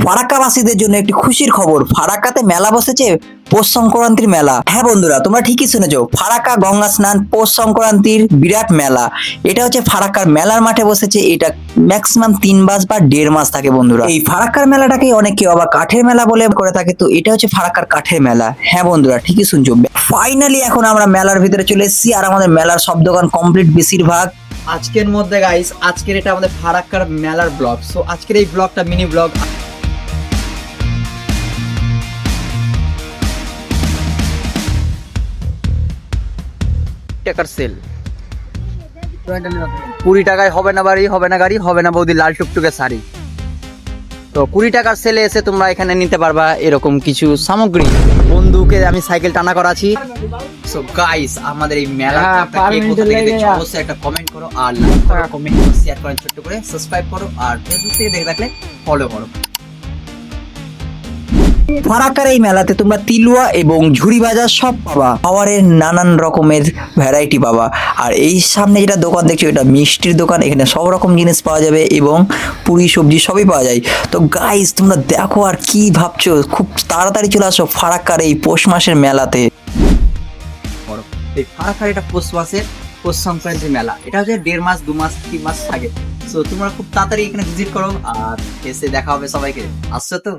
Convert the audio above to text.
ফারাক্কাবাসীদের জন্য একটি খুশির খবর, ফারাক্কাতে মেলা বসেছে পৌষ সংক্রান্তির মেলা। হ্যাঁ বন্ধুরা, তোমরা ঠিকই শুনেছো, ফারাক্কা গঙ্গা স্নান পৌষ সংক্রান্তির বিরাট মেলা। এটা হচ্ছে ফারাক্কার মেলার মাঠে বসেছে। এটা ম্যাক্সিমাম 3 মাস বা 1.5 মাস থাকে বন্ধুরা। এই ফারাক্কার মেলাটাকে অনেকে আবার কাঠের মেলা বলে করে থাকে, তো এটা হচ্ছে ফারাক্কার কাঠের মেলা। হ্যাঁ বন্ধুরা, ঠিকই শুনছো। ফাইনালি এখন আমরা মেলার ভিতরে চলে এসেছি, আর আমাদের মেলার সব দোকান কমপ্লিট বেশিরভাগ। আজকের মধ্যে গাইস, আজকের এটা আমাদের ফারাক্কার মেলার ব্লগ। সো আজকের এই ব্লগটা মিনি ব্লগ। টাকার সেল 20 টাকায় হবে না বাড়ি, হবে না গাড়ি, হবে না বৌদি লাল টুকটুকে শাড়ি। তো 20 টাকার সেলে এসে তোমরা এখানে নিতে পারবা এরকম কিছু সামগ্রী। বন্ধুকে আমি সাইকেল টানা করাছি। সো গাইস, আমাদের এই মেলা অবশ্যই একটা কমেন্ট করো, আর লাইক করো, কমেন্ট করো, শেয়ার করো, ছোট্ট করে সাবস্ক্রাইব করো, আর ফেসবুক থেকে দেখে থাকলে ফলো করো। ফারাক্কার এই মেলাতে তোমরা তিলুয়া এবং ঝুড়ি ভাজা সব পাবা, খাবারের নানান রকমের ভ্যারাইটি পাবা। আর এই সামনে যেটা দোকান দেখছো, এটা মিষ্টির দোকান। এখানে সব রকম জিনিস পাওয়া যাবে এবং পুরি সবজি সবই পাওয়া যায়। তো গাইস, তোমরা দেখো আর কি ভাবছো, খুব তাড়াতাড়ি চলে আসো ফারাক্কার এই পৌষ মাসের মেলাতে। এই ফারাক্কার এটা পৌষ মাসের পৌষ সংক্রান্তি মেলা। এটা হচ্ছে 1.5 মাস 2 মাস 3 মাস থাকে। সো তোমরা খুব তাড়াতাড়ি এখানে ভিজিট করো, আর এসে দেখা হবে সবাইকে। আসছো তো?